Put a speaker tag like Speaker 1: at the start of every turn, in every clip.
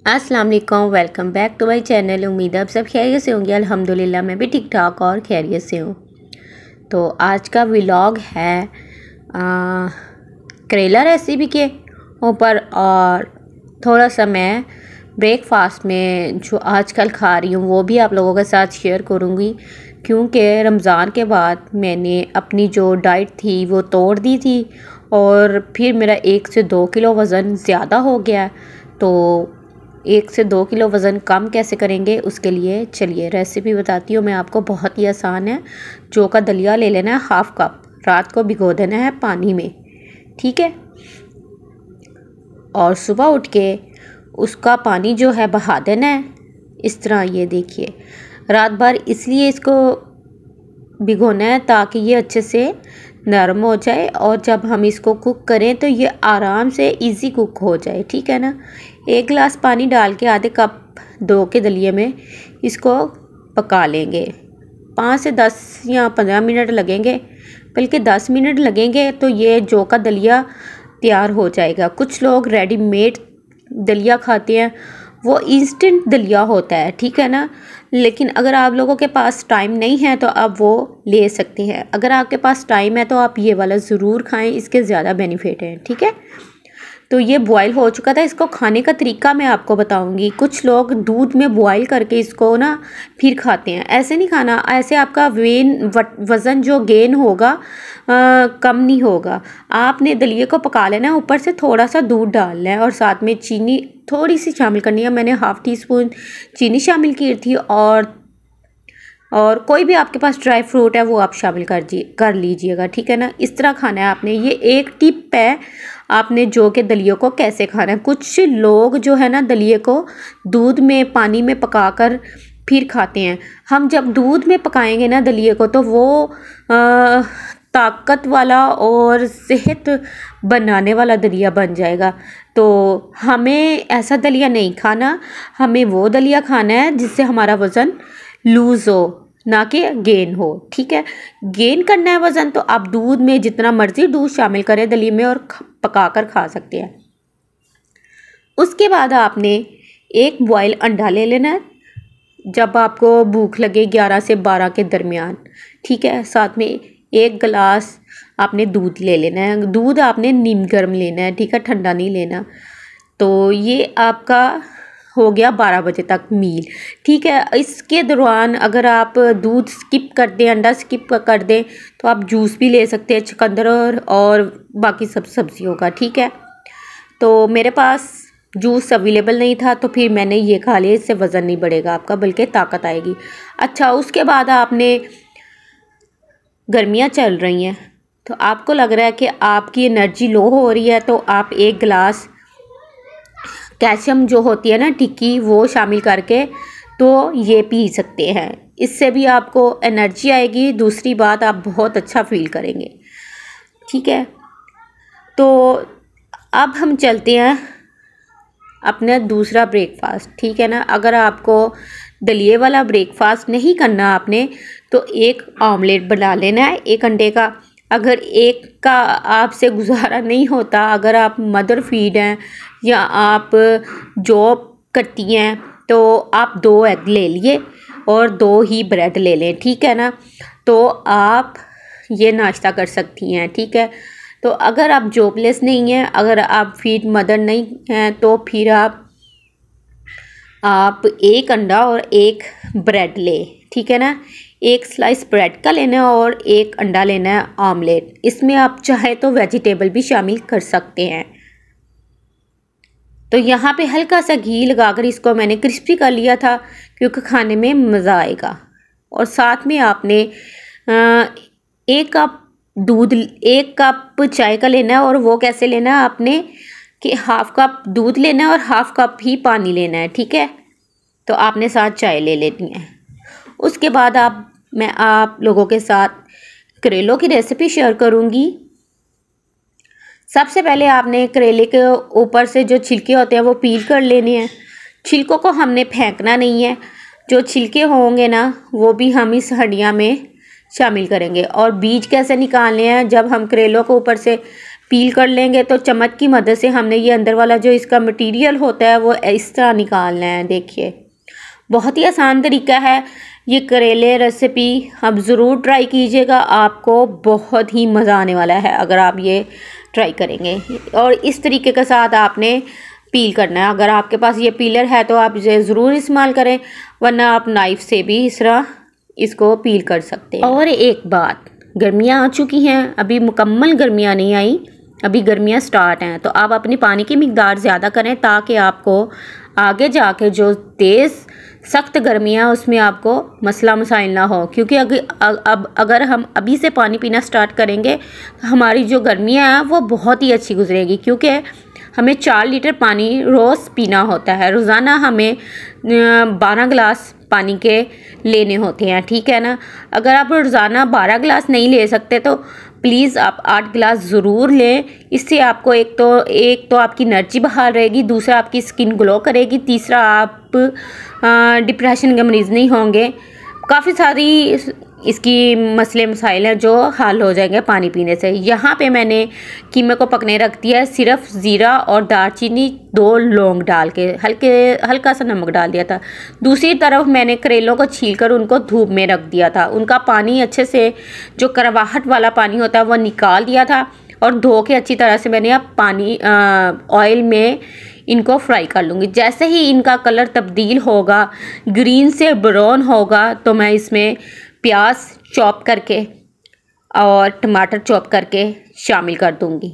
Speaker 1: अस्सलाम वालेकुम, welcome back to my channel. उम्मीद है आप सब खैरियत से होंगे। अल्हम्दुलिल्लाह मैं भी ठीक ठाक और खैरियत से हूँ। तो आज का व्लॉग है करेला रेसिपी के ऊपर, और थोड़ा सा मैं ब्रेकफास्ट में जो आजकल खा रही हूँ वो भी आप लोगों के साथ शेयर करूँगी, क्योंकि रमज़ान के बाद मैंने अपनी जो डाइट थी वो तोड़ दी थी और फिर मेरा 1 से 2 किलो वज़न ज़्यादा हो गया। तो 1 से 2 किलो वज़न कम कैसे करेंगे, उसके लिए चलिए रेसिपी बताती हूँ मैं आपको। बहुत ही आसान है। जौ का दलिया ले लेना है हाफ़ कप, रात को भिगो देना है पानी में, ठीक है। और सुबह उठ के उसका पानी जो है बहा देना है इस तरह। ये देखिए, रात भर इसलिए इसको भिगोना है ताकि ये अच्छे से नरम हो जाए और जब हम इसको कुक करें तो ये आराम से इजी कुक हो जाए, ठीक है ना। 1 गिलास पानी डाल के आधे कप दो के दलिए में इसको पका लेंगे। 5 से 10 या 15 मिनट लगेंगे, बल्कि 10 मिनट लगेंगे तो ये जौ का दलिया तैयार हो जाएगा। कुछ लोग रेडीमेड दलिया खाते हैं, वो इंस्टेंट दलिया होता है, ठीक है ना। लेकिन अगर आप लोगों के पास टाइम नहीं है तो आप वो ले सकते हैं। अगर आपके पास टाइम है तो आप ये वाला ज़रूर खाएं, इसके ज़्यादा बेनिफिट हैं, ठीक है। तो ये बॉयल हो चुका था। इसको खाने का तरीका मैं आपको बताऊंगी। कुछ लोग दूध में बॉयल करके इसको ना फिर खाते हैं। ऐसे नहीं खाना, ऐसे आपका वज़न जो गेन होगा कम नहीं होगा। आपने दलिए को पका लेना है, ऊपर से थोड़ा सा दूध डालना है और साथ में चीनी थोड़ी सी शामिल करनी है। मैंने ½ टीस्पून चीनी शामिल की थी, और कोई भी आपके पास ड्राई फ्रूट है वो आप शामिल कर लीजिएगा, ठीक है ना। इस तरह खाना है आपने। ये एक टिप है आपने जौ के दलिए को कैसे खाना है। कुछ लोग जो है ना दलिए को दूध में पानी में पकाकर फिर खाते हैं। हम जब दूध में पकाएंगे ना दलिए को तो वो ताकत वाला और सेहत बनाने वाला दलिया बन जाएगा। तो हमें ऐसा दलिया नहीं खाना, हमें वो दलिया खाना है जिससे हमारा वज़न लूज़ हो, ना कि गेन हो, ठीक है। गेन करना है वज़न तो आप दूध में जितना मर्ज़ी दूध शामिल करें दलिए में और पका कर खा सकते हैं। उसके बाद आपने एक बॉयल अंडा ले लेना है जब आपको भूख लगे, 11 से 12 के दरमियान, ठीक है। साथ में 1 गिलास आपने दूध ले लेना है। दूध आपने नीम गर्म लेना है, ठीक है, ठंडा नहीं लेना। तो ये आपका हो गया 12 बजे तक मील, ठीक है। इसके दौरान अगर आप दूध स्किप कर दें, अंडा स्किप कर दें, तो आप जूस भी ले सकते हैं, चुकंदर और बाकी सब सब्जियों का, ठीक है। तो मेरे पास जूस अवेलेबल नहीं था तो फिर मैंने ये खा लिया। इससे वज़न नहीं बढ़ेगा आपका, बल्कि ताकत आएगी। अच्छा, उसके बाद आपने, गर्मियाँ चल रही हैं तो आपको लग रहा है कि आपकी एनर्जी लो हो रही है, तो आप 1 गिलास कैल्शियम जो होती है ना टिक्की, वो शामिल करके तो ये पी सकते हैं। इससे भी आपको एनर्जी आएगी। दूसरी बात, आप बहुत अच्छा फील करेंगे, ठीक है। तो अब हम चलते हैं अपना दूसरा ब्रेकफास्ट, ठीक है ना। अगर आपको दलिए वाला ब्रेकफास्ट नहीं करना आपने, तो 1 ऑमलेट बना लेना है 1 अंडे का। अगर 1 का आपसे गुजारा नहीं होता, अगर आप मदर फीड हैं या आप जॉब करती हैं, तो आप 2 एग ले लिए और 2 ही ब्रेड ले लें, ठीक है ना। तो आप ये नाश्ता कर सकती हैं, ठीक है। तो अगर आप जॉबलेस नहीं हैं, अगर आप फीड मदर नहीं हैं, तो फिर आप 1 अंडा और 1 ब्रेड ले, ठीक है ना। 1 स्लाइस ब्रेड का लेना है और 1 अंडा लेना है ऑमलेट। इसमें आप चाहे तो वेजिटेबल भी शामिल कर सकते हैं। तो यहाँ पे हल्का सा घी लगाकर इसको मैंने क्रिस्पी कर लिया था, क्योंकि खाने में मज़ा आएगा। और साथ में आपने 1 कप दूध, 1 कप चाय का लेना है। और वो कैसे लेना है आपने कि ½ कप दूध लेना है और ½ कप ही पानी लेना है, ठीक है। तो आपने साथ चाय ले लेनी है। उसके बाद मैं आप लोगों के साथ करेलों की रेसिपी शेयर करूँगी। सबसे पहले आपने करेले के ऊपर से जो छिलके होते हैं वो पील कर लेने हैं। छिलकों को हमने फेंकना नहीं है। जो छिलके होंगे ना वो भी हम इस हंडिया में शामिल करेंगे। और बीज कैसे निकालने हैं, जब हम करेलों को ऊपर से पील कर लेंगे। तो चम्मच की मदद से हमने ये अंदर वाला जो इसका मटेरियल होता है वो इस तरह निकालना है। देखिए बहुत ही आसान तरीका है ये करेले रेसिपी, आप ज़रूर ट्राई कीजिएगा, आपको बहुत ही मज़ा आने वाला है अगर आप ये ट्राई करेंगे। और इस तरीके के साथ आपने पील करना है। अगर आपके पास ये पीलर है तो आप इसे ज़रूर इस्तेमाल करें, वरना आप नाइफ़ से भी इस तरह इसको पील कर सकते हैं। और एक बात, गर्मियाँ आ चुकी हैं, अभी मुकम्मल गर्मियाँ नहीं आई, अभी गर्मियाँ स्टार्ट हैं। तो आप अपनी पानी की मिक़दार ज़्यादा करें ताकि आपको आगे जाके जो तेज़ सख्त गर्मियाँ उसमें आपको मसला मसाइल ना हो। क्योंकि अगर हम अभी से पानी पीना स्टार्ट करेंगे तो हमारी जो गर्मियाँ हैं वो बहुत ही अच्छी गुजरेगी। क्योंकि हमें 4 लीटर पानी रोज़ पीना होता है, रोज़ाना हमें 12 गिलास पानी के लेने होते हैं, ठीक है ना। अगर आप रोज़ाना 12 गिलास नहीं ले सकते तो प्लीज़ आप 8 गिलास ज़रूर लें। इससे आपको एक तो आपकी एनर्जी बहाल रहेगी, दूसरा आपकी स्किन ग्लो करेगी, तीसरा आप डिप्रेशन के मरीज़ नहीं होंगे। काफ़ी सारी इसकी मसले मसाइल हैं जो हल हो जाएंगे पानी पीने से। यहाँ पे मैंने कीमे को पकने रख दिया है, सिर्फ ज़ीरा और दालचीनी 2 लौंग डाल के हल्का सा नमक डाल दिया था। दूसरी तरफ मैंने करेलों को छीलकर उनको धूप में रख दिया था, उनका पानी अच्छे से जो करवाहट वाला पानी होता है वो निकाल दिया था और धो के अच्छी तरह से मैंने अब पानी ऑयल में इनको फ्राई कर लूँगी। जैसे ही इनका कलर तब्दील होगा, ग्रीन से ब्राउन होगा, तो मैं इसमें प्याज चॉप करके और टमाटर चॉप करके शामिल कर दूँगी।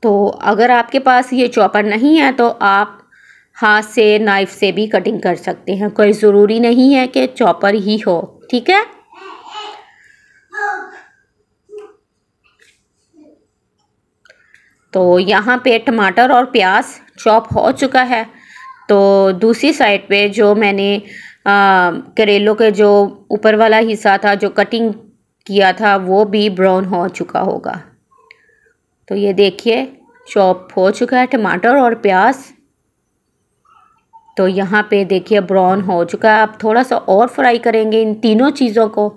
Speaker 1: तो अगर आपके पास ये चॉपर नहीं है तो आप हाथ से नाइफ़ से भी कटिंग कर सकते हैं, कोई ज़रूरी नहीं है कि चॉपर ही हो, ठीक है। तो यहाँ पे टमाटर और प्याज चॉप हो चुका है। तो दूसरी साइड पे जो मैंने करेलों के जो ऊपर वाला हिस्सा था जो कटिंग किया था वो भी ब्राउन हो चुका होगा। तो ये देखिए चॉप हो चुका है टमाटर और प्याज। तो यहाँ पे देखिए ब्राउन हो चुका है। अब थोड़ा सा और फ्राई करेंगे इन तीनों चीज़ों को।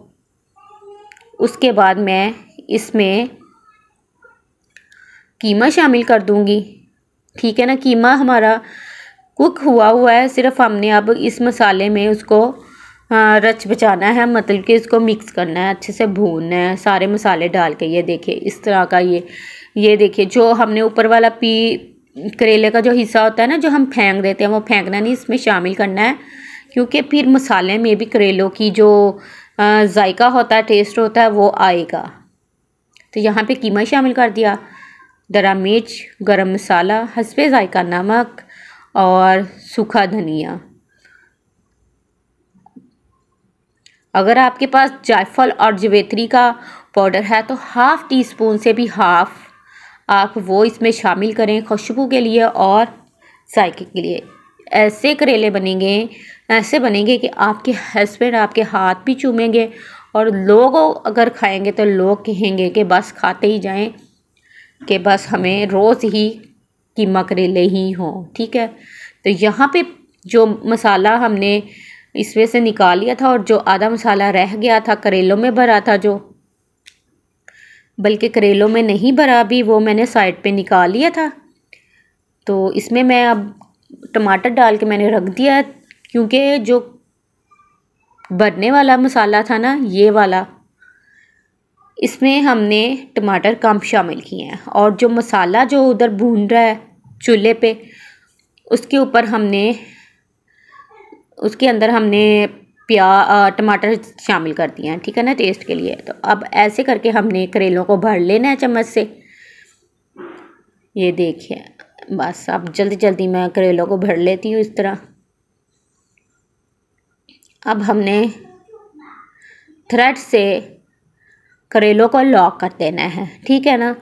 Speaker 1: उसके बाद मैं इसमें कीमा शामिल कर दूँगी, ठीक है ना। कीमा हमारा कुक हुआ है, सिर्फ हमने अब इस मसाले में उसको रच बचाना है, मतलब कि इसको मिक्स करना है, अच्छे से भूनना है सारे मसाले डाल के। ये देखिए इस तरह का ये देखिए जो हमने ऊपर वाला करेले का जो हिस्सा होता है ना जो हम फेंक देते हैं वो फेंकना नहीं, इसमें शामिल करना है। क्योंकि फिर मसाले में भी करेलों की जो जायका होता है, टेस्ट होता है वो आएगा। तो यहाँ पे कीमा शामिल कर दिया, दरा मिर्च, गरम मसाला, हस्बे जायका नमक और सूखा धनिया। अगर आपके पास जायफल और जवेत्री का पाउडर है तो हाफ़ टी स्पून से भी हाफ़ आप वो इसमें शामिल करें खुशबू के लिए और जायके के लिए। ऐसे करेले बनेंगे कि आपके हस्बैंड आपके हाथ भी चूमेंगे और लोग अगर खाएंगे तो लोग कहेंगे कि बस खाते ही जाएं, कि बस हमें रोज़ ही कीमा करेले ही हों, ठीक है। तो यहाँ पे जो मसाला हमने इसमें से निकाल लिया था और जो आधा मसाला रह गया था करेलों में भरा था, जो बल्कि करेलों में नहीं भरा भी, वो मैंने साइड पे निकाल लिया था। तो इसमें मैं अब टमाटर डाल के मैंने रख दिया, क्योंकि जो भरने वाला मसाला था ना ये वाला, इसमें हमने टमाटर कम शामिल किए हैं। और जो मसाला जो उधर भून रहा है चूल्हे पे, उसके ऊपर उसके अंदर हमने टमाटर शामिल कर दिए हैं, ठीक है ना, टेस्ट के लिए। तो अब ऐसे करके हमने करेलों को भर लेना है चम्मच से। ये देखिए बस अब जल्दी जल्दी मैं करेलों को भर लेती हूँ इस तरह। अब हमने थ्रेड से करेलों को लॉक कर देना है, ठीक है ना।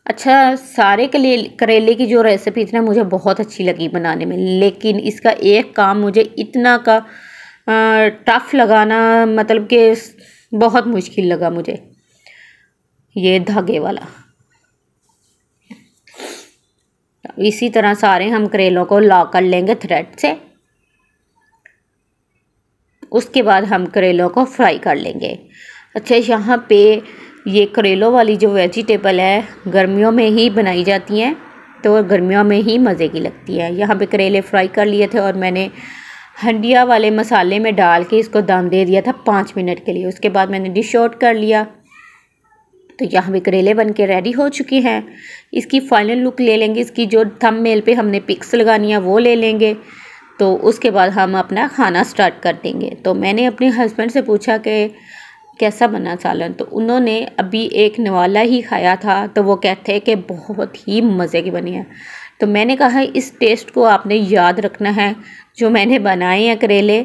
Speaker 1: अच्छा, सारे करेले की जो रेसिपी थी ना मुझे बहुत अच्छी लगी बनाने में, लेकिन इसका एक काम मुझे इतना का टफ़ लगाना, मतलब कि बहुत मुश्किल लगा मुझे, ये धागे वाला। इसी तरह सारे हम करेलों को लॉक कर लेंगे थ्रेड से। उसके बाद हम करेलों को फ्राई कर लेंगे। अच्छा, यहाँ पे ये करेलों वाली जो वेजिटेबल है गर्मियों में ही बनाई जाती हैं, तो गर्मियों में ही मज़े की लगती है। यहाँ पे करेले फ्राई कर लिए थे और मैंने हंडिया वाले मसाले में डाल के इसको दम दे दिया था 5 मिनट के लिए। उसके बाद मैंने डिश आउट कर लिया। तो यहाँ पे करेले बन के रेडी हो चुके हैं। इसकी फाइनल लुक ले लेंगे, इसकी जो थंबनेल पे हमने पिक्स लगानी है वो ले लेंगे, तो उसके बाद हम अपना खाना स्टार्ट कर देंगे। तो मैंने अपने हस्बैंड से पूछा कि कैसा बना सालन, तो उन्होंने अभी एक नवाला ही खाया था, तो वो कहते हैं कि बहुत ही मज़े की बनी है। तो मैंने कहा इस टेस्ट को आपने याद रखना है जो मैंने बनाए हैं करेले,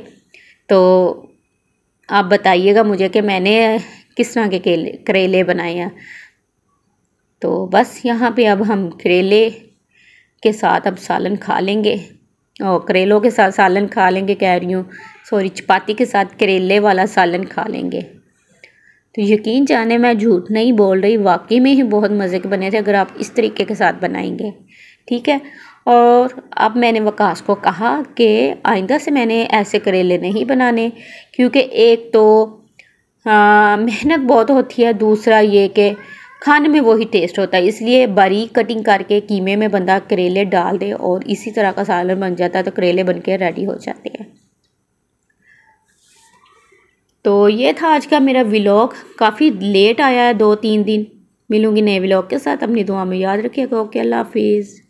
Speaker 1: तो आप बताइएगा मुझे कि मैंने किस तरह के करेले बनाए हैं। तो बस यहाँ पे अब हम करेले के साथ अब सालन खा लेंगे, और करेलों के साथ सालन खा लेंगे, कह रही हूँ सॉरी, चपाती के साथ करेले वाला सालन खा लेंगे। तो यकीन जाने मैं झूठ नहीं बोल रही, वाकई में ही बहुत मज़े के बने थे अगर आप इस तरीके के साथ बनाएंगे, ठीक है। और अब मैंने वकास को कहा कि आइंदा से मैंने ऐसे करेले नहीं बनाने, क्योंकि एक तो मेहनत बहुत होती है, दूसरा ये कि खाने में वही टेस्ट होता है। इसलिए बारीक कटिंग करके कीमे में बंदा करेले डाल दे और इसी तरह का सालन बन जाता है, तो करेले बन के रेडी हो जाते हैं। तो ये था आज का मेरा व्लॉग, काफ़ी लेट आया है, 2-3 दिन। मिलूँगी नए व्लॉग के साथ, अपनी दुआ में याद रखिएगा। ओके, अल्लाह हाफिज़।